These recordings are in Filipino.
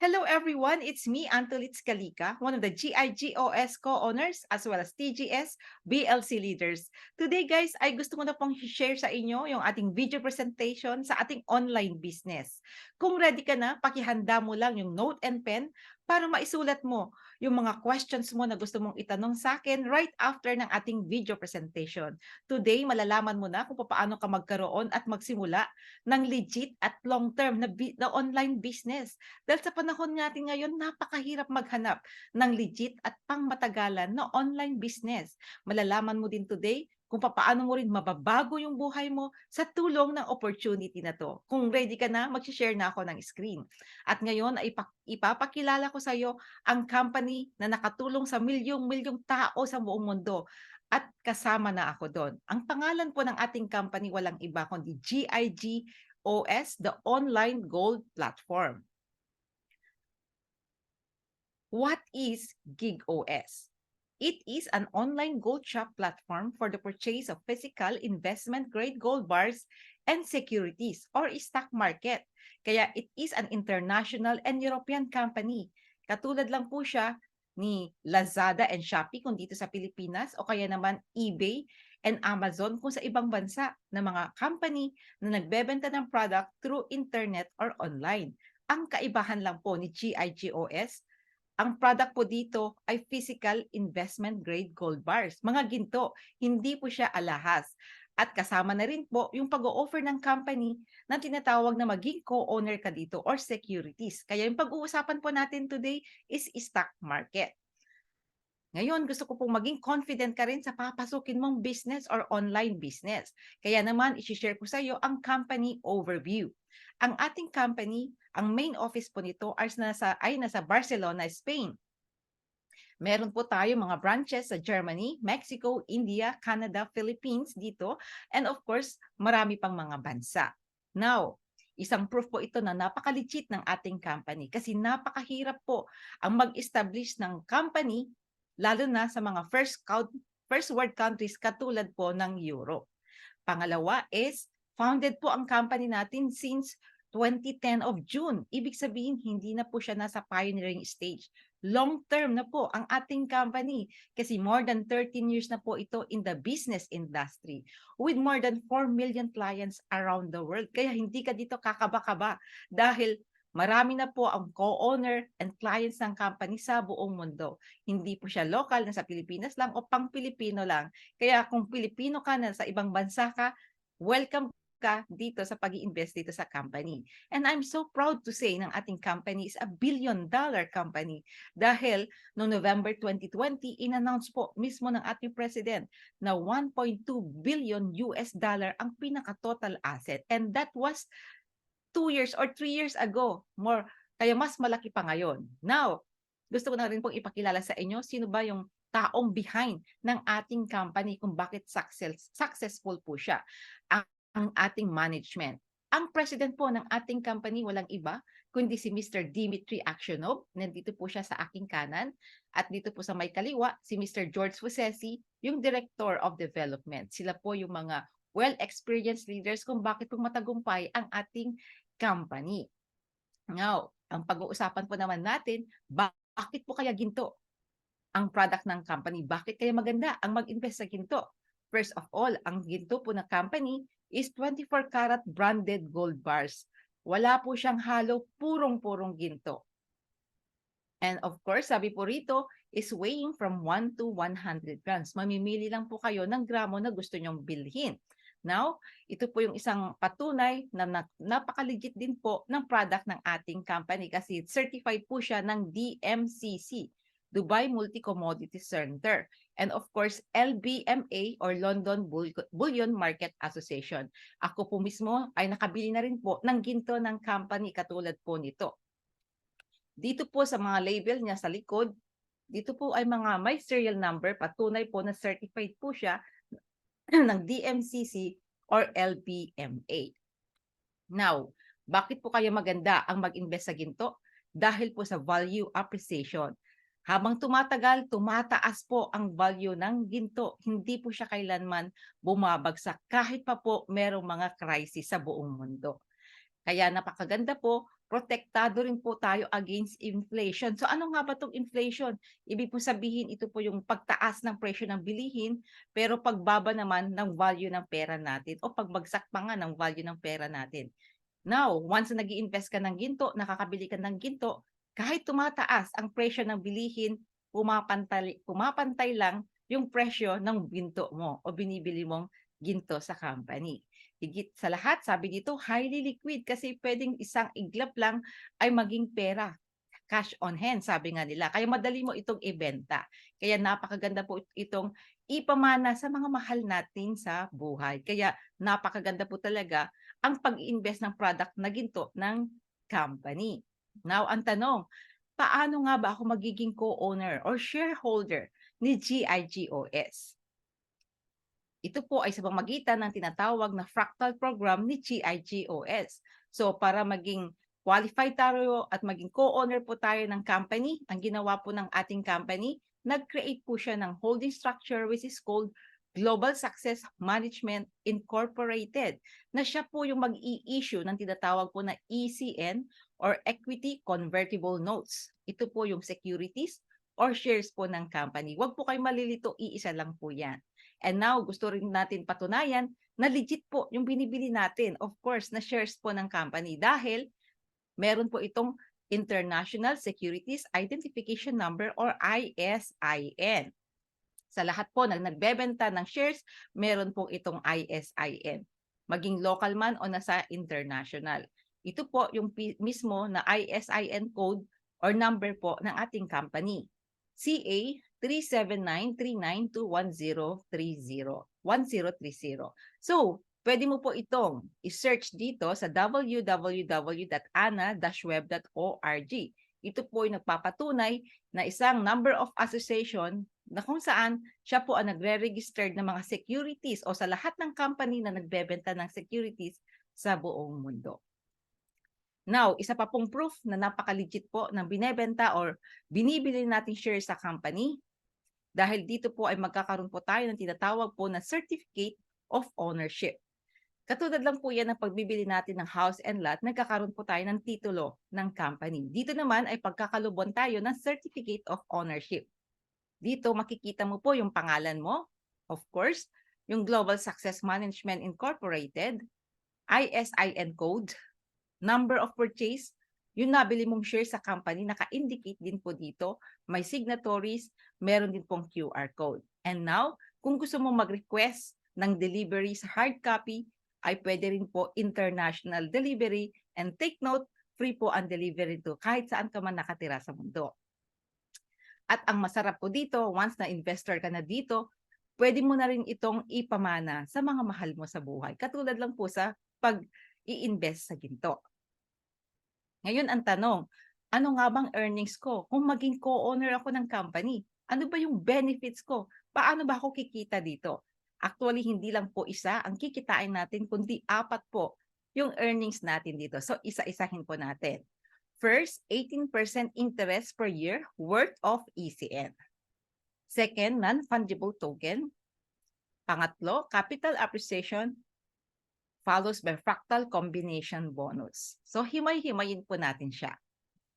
Hello everyone, it's me, Antolitz Kalika, one of the GIGOS co-owners as well as TGS BLC leaders. Today guys, ay gusto ko na pong share sa inyo yung ating video presentation sa ating online business. Kung ready ka na, pakihanda mo lang yung note and pen para maisulat mo yung mga questions mo na gusto mong itanong sa akin right after ng ating video presentation. Today, malalaman mo na kung paano ka magkaroon at magsimula ng legit at long-term na online business. Dahil sa panahon natin ngayon, napakahirap maghanap ng legit at pangmatagalan na online business. Malalaman mo din today kung paano mo rin mababago yung buhay mo sa tulong ng opportunity na to. Kung ready ka na, mag-share na ako ng screen. At ngayon ay ipapakilala ko sa iyo ang company na nakatulong sa milyong-milyong tao sa buong mundo. At kasama na ako doon. Ang pangalan po ng ating company walang iba kundi GIGOS, the Online Gold Platform. What is GigOS? It is an online gold shop platform for the purchase of physical investment-grade gold bars and securities or stock market. Kaya it is an international and European company. Katulad lang po siya ni Lazada and Shopee kung dito sa Pilipinas o kaya naman eBay and Amazon kung sa ibang bansa na mga company na nagbebenta ng product through internet or online. Ang kaibahan lang po ni GIGOS, ang product po dito ay physical investment grade gold bars, mga ginto, hindi po siya alahas. At kasama na rin po yung pag-o-offer ng company na tinatawag na maging co-owner ka dito or securities. Kaya yung pag-uusapan po natin today is stock market. Ngayon, gusto ko pong maging confident ka rin sa papasukin mong business or online business. Kaya naman, isi-share ko sa iyo ang company overview. Ang ating company, ang main office po nito ay nasa Barcelona, Spain. Meron po tayo mga branches sa Germany, Mexico, India, Canada, Philippines dito, and of course, marami pang mga bansa. Now, isang proof po ito na napaka-legit ng ating company kasi napakahirap po ang mag-establish ng company lalo na sa mga first world countries katulad po ng Europe. Pangalawa is, founded po ang company natin since 2010 of June. Ibig sabihin, hindi na po siya nasa pioneering stage. Long term na po ang ating company kasi more than 13 years na po ito in the business industry with more than 4 million clients around the world. Kaya hindi ka dito kakaba-kaba dahil marami na po ang co-owner and clients ng company sa buong mundo. Hindi po siya local, nasa Pilipinas lang o pang-Pilipino lang. Kaya kung Pilipino ka na sa ibang bansa ka, welcome ka dito sa pag-i-invest dito sa company. And I'm so proud to say ng ating company is a billion-dollar company dahil noong November 2020, in-announce po mismo ng ating president na 1.2 billion US dollar ang pinaka-total asset. And that was 2 years or 3 years ago, more, kaya mas malaki pa ngayon. Now, gusto ko na rin pong ipakilala sa inyo sino ba yung taong behind ng ating company kung bakit successful po siya. Ang ating management. Ang president po ng ating company walang iba kundi si Mr. Dimitri Aksionov. Nandito po siya sa aking kanan. At dito po sa may kaliwa, si Mr. George Fusesi, yung Director of Development. Sila po yung mga well-experienced leaders kung bakit po matagumpay ang ating company. Now, ang pag-uusapan po naman natin, bakit po kaya ginto ang product ng company? Bakit kaya maganda ang mag-invest sa ginto? First of all, ang ginto po na company is 24 karat branded gold bars. Wala po siyang halo, purong-purong ginto. And of course, sabi po rito, is weighing from 1 to 100 grams. Mamimili lang po kayo ng gramo na gusto nyong bilhin. Now, ito po yung isang patunay na napaka-legit din po ng product ng ating company kasi certified po siya ng DMCC, Dubai Multi-Commodity Center. And of course, LBMA or London Bullion Market Association. Ako po mismo ay nakabili na rin po ng ginto ng company katulad po nito. Dito po sa mga label niya sa likod, dito po ay mga may serial number, patunay po na certified po siya ng DMCC or LBMA. Now, bakit po kaya maganda ang mag-invest sa ginto? Dahil po sa value appreciation. Habang tumatagal, tumataas po ang value ng ginto. Hindi po siya kailanman bumabagsak kahit pa po merong mga crisis sa buong mundo. Kaya napakaganda po, protektado rin po tayo against inflation. So ano nga ba 'tong inflation? Ibig po sabihin ito po yung pagtaas ng presyo ng bilihin, pero pagbaba naman ng value ng pera natin o pagbagsak pa nga ng value ng pera natin. Now, once na nag-iinvest ka ng ginto, nakakabili ka ng ginto, kahit tumataas ang presyo ng bilihin, pumapantay pumapantay lang yung presyo ng ginto mo o binibili mong ginto sa company. Higit sa lahat, sabi dito, highly liquid kasi pwedeng isang iglap lang ay maging pera. Cash on hand, sabi nga nila. Kaya madali mo itong ibenta. Kaya napakaganda po itong ipamana sa mga mahal natin sa buhay. Kaya napakaganda po talaga ang pag-iinvest ng product na ginto ng company. Now, ang tanong, paano nga ba ako magiging co-owner or shareholder ni GIGOS? Ito po ay sa pamamagitan ng tinatawag na fractal program ni GIGOS. So para maging qualified tayo at maging co-owner po tayo ng company, ang ginawa po ng ating company, nag-create po siya ng holding structure which is called Global Success Management Incorporated, na siya po yung mag-i-issue ng tinatawag po na ECN or Equity Convertible Notes. Ito po yung securities or shares po ng company. Huwag po kayo malilito, iisa lang po yan. And now, gusto rin natin patunayan na legit po yung binibili natin, of course, na shares po ng company dahil meron po itong International Securities Identification Number or ISIN. Sa lahat po na nagbebenta ng shares, meron po itong ISIN. Maging local man o nasa international. Ito po yung mismo na ISIN code or number po ng ating company. CA 37939221030. So, pwede mo po itong i-search dito sa www.ana-web.org. Ito po ay nagpapatunay na isang number of association na kung saan siya po ang nagre-registered ng mga securities o sa lahat ng company na nagbebenta ng securities sa buong mundo. Now, isa pa pong proof na napaka-legit po ng binebenta or binibili nating shares sa company dahil dito po ay magkakaroon po tayo ng tinatawag po na Certificate of Ownership. Katulad lang po yan ng pagbibili natin ng house and lot, nagkakaroon po tayo ng titulo ng company. Dito naman ay pagkakalubon tayo ng Certificate of Ownership. Dito makikita mo po yung pangalan mo, of course, yung Global Success Management Incorporated, ISIN code, number of purchase, yung nabili mong share sa company, naka-indicate din po dito, may signatories, meron din pong QR code. And now, kung gusto mo mag-request ng delivery sa hard copy, ay pwede rin po international delivery, and take note, free po ang delivery to kahit saan ka man nakatira sa mundo. At ang masarap po dito, once na investor ka na dito, pwede mo na rin itong ipamana sa mga mahal mo sa buhay. Katulad lang po sa pag-i-invest sa ginto. Ngayon ang tanong, ano nga bang earnings ko kung maging co-owner ako ng company? Ano ba yung benefits ko? Paano ba ako kikita dito? Actually, hindi lang po isa ang kikitain natin, kundi apat po yung earnings natin dito. So, isa-isahin po natin. First, 18% interest per year worth of ECN. Second, non-fungible token. Pangatlo, capital appreciation follows by fractal combination bonus. So, himay-himayin po natin siya.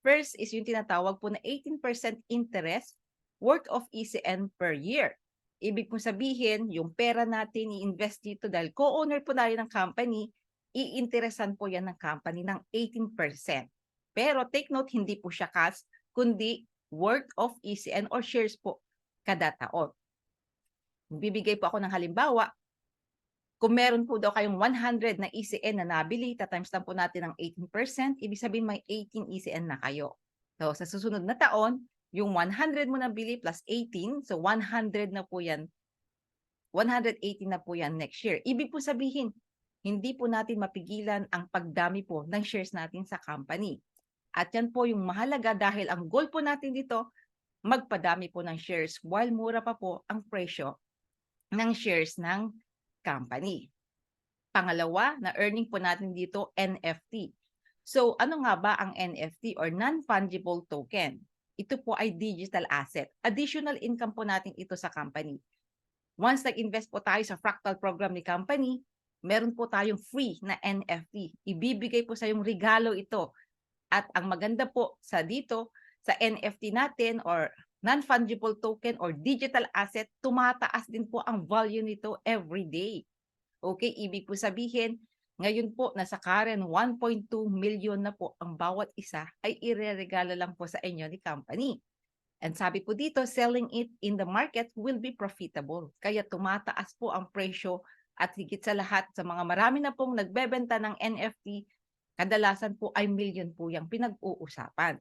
First is yung tinatawag po na 18% interest worth of ECN per year. Ibig pong sabihin, yung pera natin i-invest dito dahil co-owner po tayo ng company, i-interesan po yan ng company ng 18%. Pero take note, hindi po siya cash, kundi worth of ECN or shares po kada taon. Bibigay po ako ng halimbawa, kung meron po daw kayong 100 na ECN na nabili, times lang po natin ng 18%, ibig sabihin may 18 ECN na kayo. So, sa susunod na taon, yung 100 mo nabili plus 18, so 100 na po yan, 180 na po yan next year. Ibig po sabihin, hindi po natin mapigilan ang pagdami po ng shares natin sa company. At yan po yung mahalaga dahil ang goal po natin dito, magpadami po ng shares while mura pa po ang presyo ng shares ng company. Pangalawa, na earning po natin dito, NFT. So, ano nga ba ang NFT or non-fungible token? Ito po ay digital asset. Additional income po natin ito sa company. Once nag-invest po tayo sa fractal program ni company, meron po tayong free na NFT. Ibibigay po sa yung regalo ito At ang maganda po sa dito, sa NFT natin or non-fungible token or digital asset, tumataas din po ang value nito every day. Okay, ibig po sabihin, ngayon po nasa current 1.2 million na po ang bawat isa ay ireregalo lang po sa inyo ni company. And sabi po dito, selling it in the market will be profitable. Kaya tumataas po ang presyo at higit sa lahat sa mga marami na pong nagbebenta ng NFT, kadalasan po ay million po yung pinag-uusapan.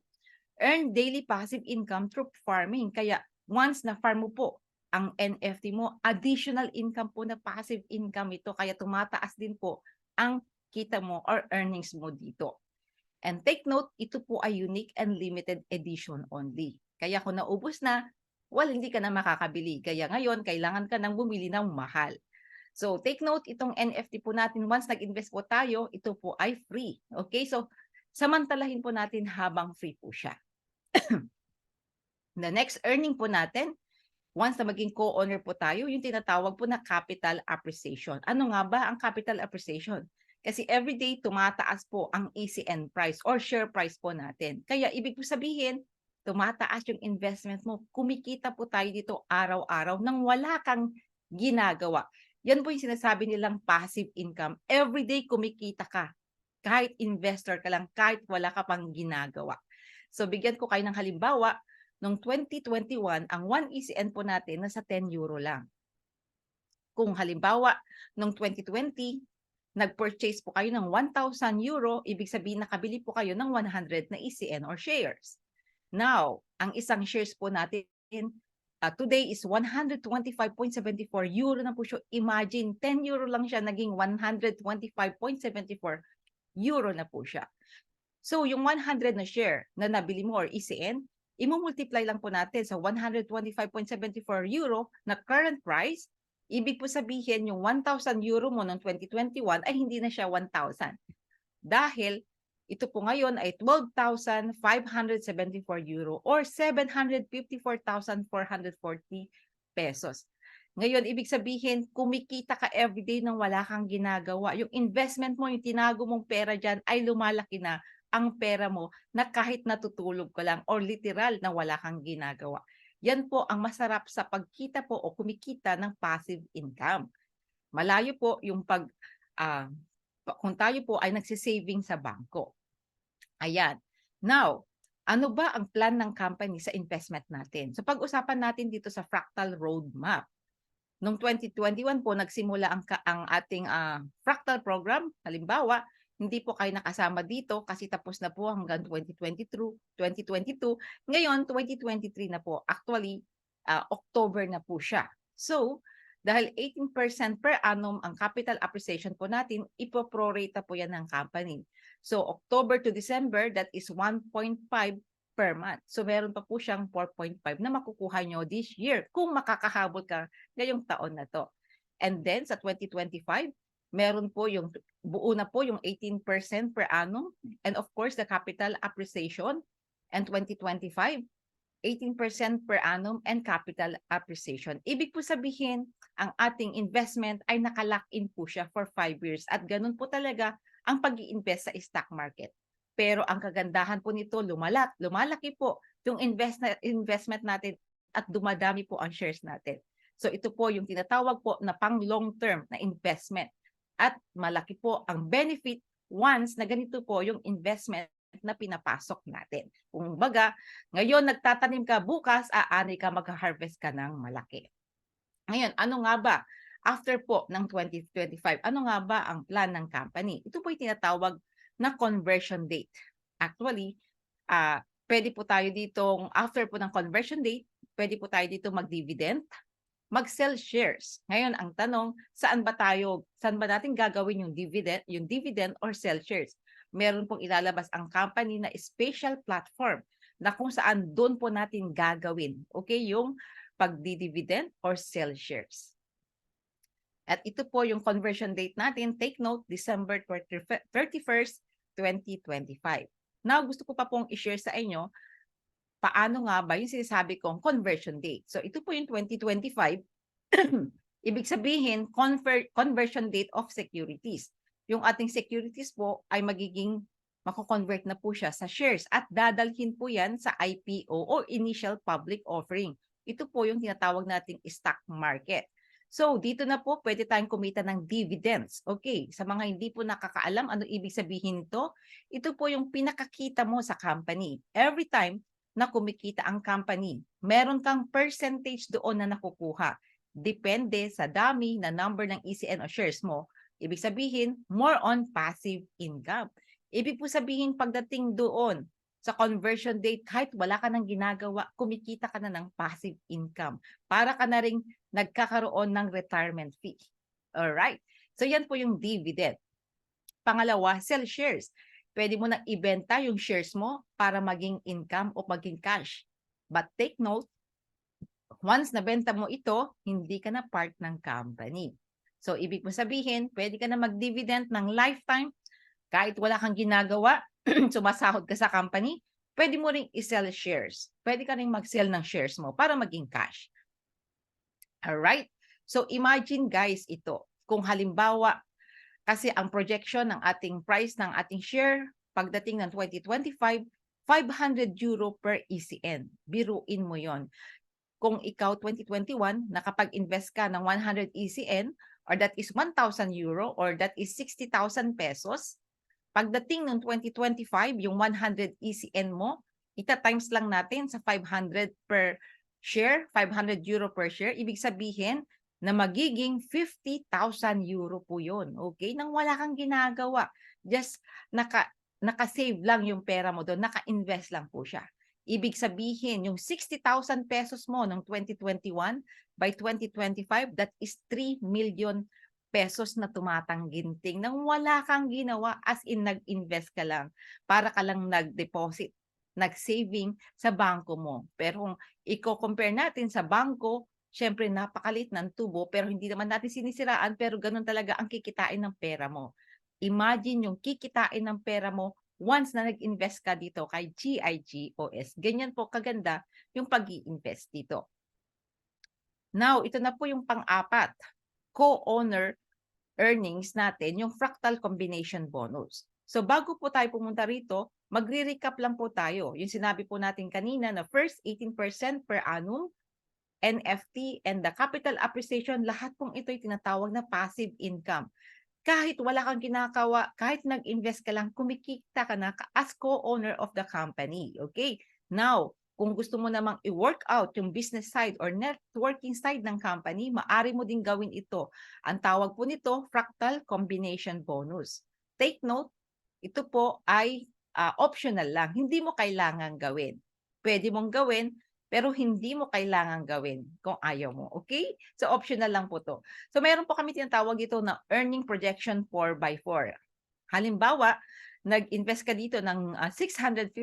Earn daily passive income through farming. Kaya once na farm mo po ang NFT mo, additional income po na passive income ito. Kaya tumataas din po ang kita mo or earnings mo dito. And take note, ito po ay unique and limited edition only. Kaya kung naubos na, well, hindi ka na makakabili. Kaya ngayon, kailangan ka nang bumili ng mahal. So, take note, itong NFT po natin, once nag-invest po tayo, ito po ay free. Okay? So, samantalahin po natin habang free po siya. The next earning po natin, once na maging co-owner po tayo, yung tinatawag po na capital appreciation. Ano nga ba ang capital appreciation? Kasi everyday tumataas po ang ECN price or share price po natin. Kaya ibig po sabihin, tumataas yung investment mo. Kumikita po tayo dito araw-araw nang wala kang ginagawa. Yan po yung sinasabi nilang passive income. Everyday kumikita ka. Kahit investor ka lang, kahit wala ka pang ginagawa. So bigyan ko kayo ng halimbawa, noong 2021, ang 1 ECN po natin nasa 10 euro lang. Kung halimbawa, noong 2020, nag-purchase po kayo ng 1,000 euro, ibig sabihin nakabili po kayo ng 100 na ECN or shares. Now, ang isang shares po natin today is 125.74 euro na po siya. Imagine, 10 euro lang siya, naging 125.74 euro na po siya. So, yung 100 na share na nabili mo or ECN, i-multiply lang po natin sa 125.74 euro na current price. Ibig po sabihin, yung 1,000 euro mo noong 2021 ay hindi na siya 1,000. Dahil ito po ngayon ay 12,574 euro or 754,440 pesos. Ngayon, ibig sabihin, kumikita ka everyday nang wala kang ginagawa. Yung investment mo, yung tinago mong pera dyan ay lumalaki na ang pera mo na kahit natutulog ka lang or literal na wala kang ginagawa. Yan po ang masarap sa pagkita po o kumikita ng passive income. Malayo po yung kung tayo po ay nagsisaving sa bangko. Ayan. Now, ano ba ang plan ng company sa investment natin? So pag-usapan natin dito sa Fractal Roadmap. Noong 2021 po nagsimula ang ating Fractal program. Halimbawa, hindi po kayo nakasama dito kasi tapos na po hanggang 2022. Ngayon, 2023 na po. Actually, October na po siya. So, dahil 18% per annum ang capital appreciation po natin, ipoprorata po yan ng company. So, October to December, that is 1.5 per month. So, meron pa po siyang 4.5 na makukuha nyo this year kung makakahabol ka ngayong taon na to. And then, sa 2025, meron po yung buo na po yung 18% per annum. And of course, the capital appreciation. And 2025, 18% per annum and capital appreciation. Ibig po sabihin, ang ating investment ay nakalock in po siya for 5 years. At ganun po talaga ang pag-i-invest sa stock market. Pero ang kagandahan po nito, lumalaki po yung investment natin at dumadami po ang shares natin. So ito po yung tinatawag po na pang long-term na investment. At malaki po ang benefit once na ganito po yung investment na pinapasok natin. Kung baga, ngayon nagtatanim ka, bukas aani ka, mag-harvest ka ng malaki. Ngayon, ano nga ba? After po ng 2025, ano nga ba ang plan ng company? Ito po yung tinatawag na conversion date. Actually, pwede po tayo ditong, after po ng conversion date, pwede po tayo dito mag-dividend, mag-sell shares. Ngayon, ang tanong, saan ba natin gagawin yung dividend or sell shares? Meron pong ilalabas ang company na special platform na kung saan doon po natin gagawin. Okay, yung pagdi-dividend or sell shares. At ito po yung conversion date natin. Take note, December 31st, 2025. Now, gusto ko pa pong i-share sa inyo paano nga ba yung sinasabi kong conversion date. So, ito po yung 2025. Ibig sabihin, conversion date of securities. Yung ating securities po ay magiging mako-convert na po siya sa shares at dadalhin po yan sa IPO or Initial Public Offering. Ito po yung tinatawag nating stock market. So, dito na po pwede tayong kumita ng dividends. Okay, sa mga hindi po nakakaalam ano ibig sabihin nito, ito po yung pinakakita mo sa company. Every time na kumikita ang company, meron kang percentage doon na nakukuha. Depende sa dami na number ng ECN o shares mo. Ibig sabihin, more on passive income. Ibig po sabihin, pagdating doon sa conversion date, kahit wala ka nang ginagawa, kumikita ka na ng passive income. Para ka na ring nagkakaroon ng retirement fee. Alright? So yan po yung dividend. Pangalawa, sell shares. Pwede mo nang ibenta yung shares mo para maging income o maging cash. But take note, once nabenta mo ito, hindi ka na part ng company. So, ibig mo sabihin, pwede ka na mag-dividend ng lifetime kahit wala kang ginagawa, sumasahod ka sa company, pwede mo ring i-sell shares. Pwede ka ring mag-sell ng shares mo para maging cash. Alright? So, imagine guys ito. Kung halimbawa, kasi ang projection ng ating price ng ating share, pagdating ng 2025, 500 euro per ECN. Biruin mo yon. Kung ikaw 2021, nakapag-invest ka ng 100 ECN, or that is 1,000 euro, or that is 60,000 pesos, pagdating ng 2025, yung 100 ECN mo, ita-times lang natin sa 500 per share, 500 euro per share. Ibig sabihin na magiging 50,000 euro po yun. Okay? Nang wala kang ginagawa. Just naka-save lang yung pera mo doon. Naka-invest lang po siya. Ibig sabihin, yung 60,000 pesos mo ng 2021, by 2025, that is 3 million pesos na tumatangginting nang wala kang ginawa, as in nag-invest ka lang, para ka lang nag-deposit, nag-saving sa bangko mo. Pero kung i-compare natin sa bangko, syempre napakalit ng tubo, pero hindi naman natin sinisiraan, pero ganun talaga ang kikitain ng pera mo. Imagine yung kikitain ng pera mo once na nag-invest ka dito kay GIGOS. Ganyan po kaganda yung pag-i-invest dito. Now, ito na po yung pang-apat. Co-owner earnings natin, yung fractal combination bonus. So bago po tayo pumunta rito, magre-recap lang po tayo. Yung sinabi po natin kanina na first 18% per annum, NFT, and the capital appreciation, lahat pong ito'y tinatawag na passive income. Kahit wala kang ginagawa, kahit nag-invest ka lang, kumikita ka na as co-owner of the company. Okay? Now, kung gusto mo namang i-work out yung business side or networking side ng company, maari mo din gawin ito. Ang tawag po nito, fractal combination bonus. Take note, ito po ay optional lang. Hindi mo kailangan gawin. Pwede mong gawin, pero hindi mo kailangan gawin kung ayaw mo. Okay? So, optional lang po to. So, meron po kami tinatawag ito na earning projection 4x4. Halimbawa, nag-invest ka dito ng 650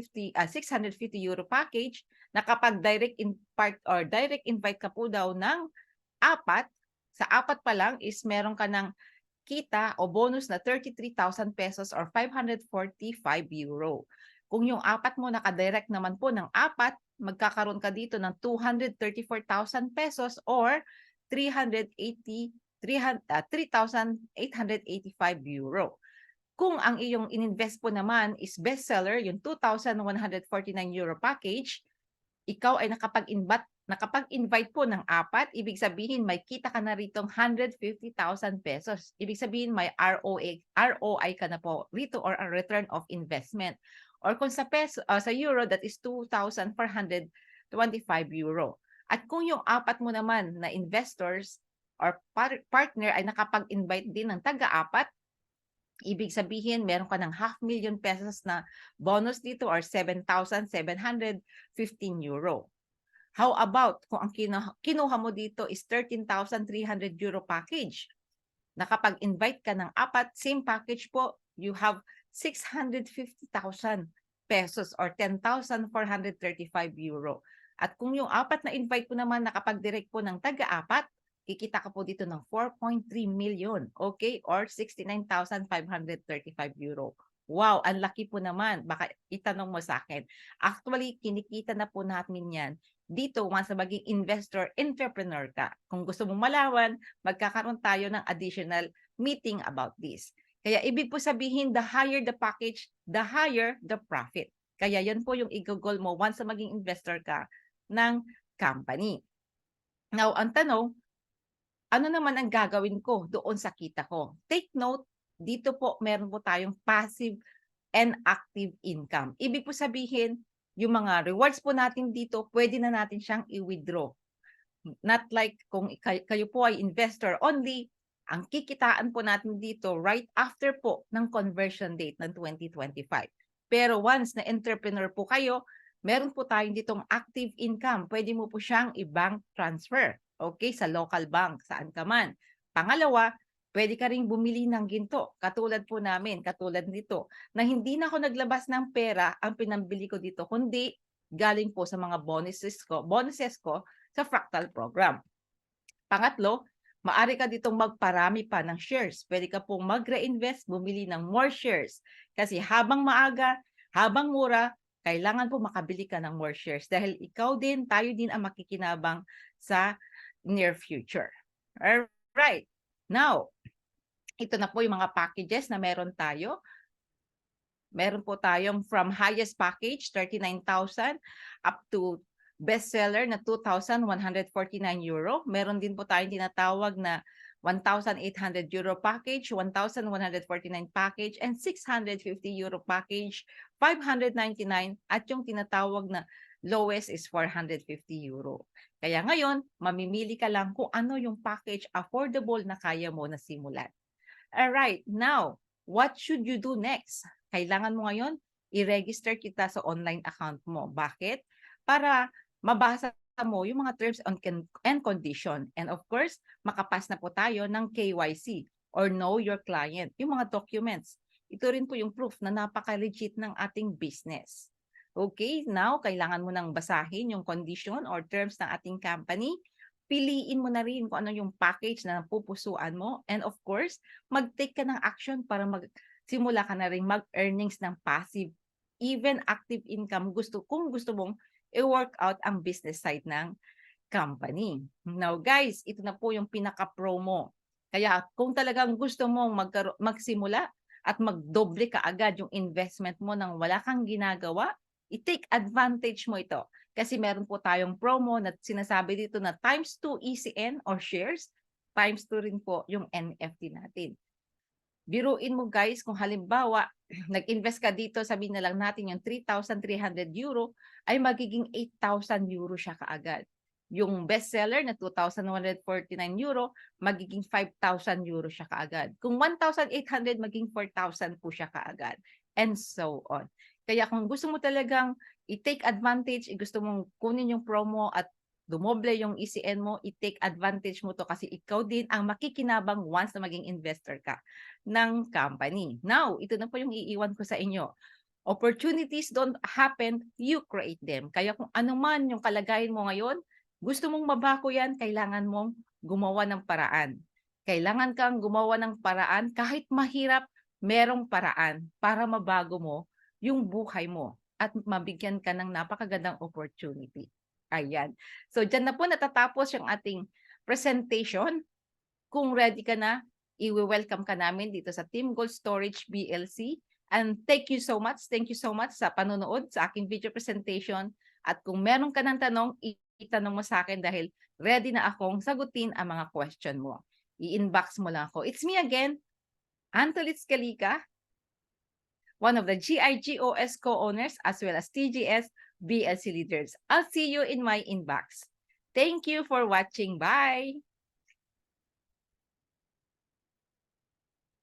euro package na kapag direct invite ka po daw ng apat, sa apat pa lang is meron ka ng kita o bonus na 33,000 pesos or 545 euro. Kung yung apat mo nakadirect naman po ng apat, magkakaroon ka dito ng 234,000 pesos or 3,885 euro. Kung ang iyong ininvest po naman is bestseller, yung 2,149 euro package, ikaw ay nakapag-invite po ng apat, ibig sabihin may kita ka na rito 150,000 pesos. Ibig sabihin may ROI ka na po rito or a return of investment. Or kung sa peso, sa euro, that is 2,425 euro. At kung yung apat mo naman na investors or partner ay nakapag-invite din ng taga-apat, ibig sabihin, meron ka ng 500,000 pesos na bonus dito or 7,715 euro. How about kung ang kinuha mo dito is 13,300 euro package? Nakapag-invite ka ng apat, same package po, you have 650,000 pesos or 10,435 euro. At kung yung apat na invite po naman nakapag-direct po ng taga-apat, kikita ka po dito ng 4.3 million, okay? Or 69,535 euro. Wow, ang laki po naman. Baka itanong mo sa akin. Actually, kinikita na po namin yan dito once na maging investor, entrepreneur ka. Kung gusto mong malawan, magkakaroon tayo ng additional meeting about this. Kaya ibig po sabihin, the higher the package, the higher the profit. Kaya yan po yung i-goal mo once na maging investor ka ng company. Now, ang tanong, ano naman ang gagawin ko doon sa kita ko? Take note, dito po meron po tayong passive and active income. Ibig po sabihin, yung mga rewards po natin dito, pwede na natin siyang i-withdraw. Not like kung kayo po ay investor only, ang kikitaan po natin dito right after po ng conversion date ng 2025. Pero once na entrepreneur po kayo, meron po tayong ditong active income. Pwede mo po siyang i-bank transfer. Okay, sa local bank, saan ka man. Pangalawa, pwede ka ring bumili ng ginto. Katulad po namin, katulad nito, na hindi na ako naglabas ng pera ang pinambili ko dito, kundi galing po sa mga bonuses ko sa Fractal program. Pangatlo, maaari ka ditong magparami pa ng shares. Pwede ka pong mag-reinvest, bumili ng more shares. Kasi habang maaga, habang mura, kailangan po makabili ka ng more shares dahil ikaw din, tayo din ang makikinabang sa near future. Alright. Now, ito na po yung mga packages na meron tayo. Meron po tayong from highest package, 39,000 up to bestseller na 2,149 euro. Meron din po tayong tinatawag na 1,800 euro package, 1,149 package, and 650 euro package, 599, at yung tinatawag na lowest is 450 euro. Kaya ngayon, mamimili ka lang kung ano yung package affordable na kaya mo na simulan. Alright, now, what should you do next? Kailangan mo ngayon i-register kita sa online account mo. Bakit? Para mabasa mo yung mga terms and condition. And of course, makapas na po tayo ng KYC or know your client. Yung mga documents. Ito rin po yung proof na napaka-legit ng ating business. Okay, now kailangan mo nang basahin yung condition or terms ng ating company. Piliin mo na rin kung ano yung package na napupusuan mo. And of course, mag-take ka ng action para simula ka na rin mag-earnings ng passive, even active income kung gusto mong i-work out ang business side ng company. Now guys, ito na po yung pinaka-promo. Kaya kung talagang gusto mong magsimula at magdoble ka agad yung investment mo nang wala kang ginagawa, i-take advantage mo ito. Kasi meron po tayong promo na sinasabi dito na times 2 ECN or shares, times 2 rin po yung NFT natin. Biruin mo guys, kung halimbawa, nag-invest ka dito, sabihin na lang natin yung 3,300 euro, ay magiging 8,000 euro siya kaagad. Yung bestseller na 2,149 euro, magiging 5,000 euro siya kaagad. Kung 1,800, magiging 4,000 po siya kaagad. And so on. Kaya kung gusto mo talagang i-take advantage, gusto mong kunin yung promo at dumoble yung ECN mo, i-take advantage mo to kasi ikaw din ang makikinabang once na maging investor ka ng company. Now, ito na po yung iiwan ko sa inyo. Opportunities don't happen, you create them. Kaya kung ano man yung kalagayan mo ngayon, gusto mong mabago yan, kailangan mong gumawa ng paraan. Kailangan kang gumawa ng paraan, kahit mahirap, merong paraan para mabago mo yung buhay mo at mabigyan ka ng napakagandang opportunity. Ayan. So, dyan na po natatapos yung ating presentation. Kung ready ka na, i-welcome ka namin dito sa Team Gold Storage BLC. And thank you so much sa panonood sa aking video presentation. At kung meron ka ng tanong, itanong mo sa akin dahil ready na akong sagutin ang mga question mo. I-inbox mo lang ako. It's me again, Antolitz Calika, one of the GIGOS co-owners as well as TGS BLC leaders. I'll see you in my inbox. Thank you for watching. Bye!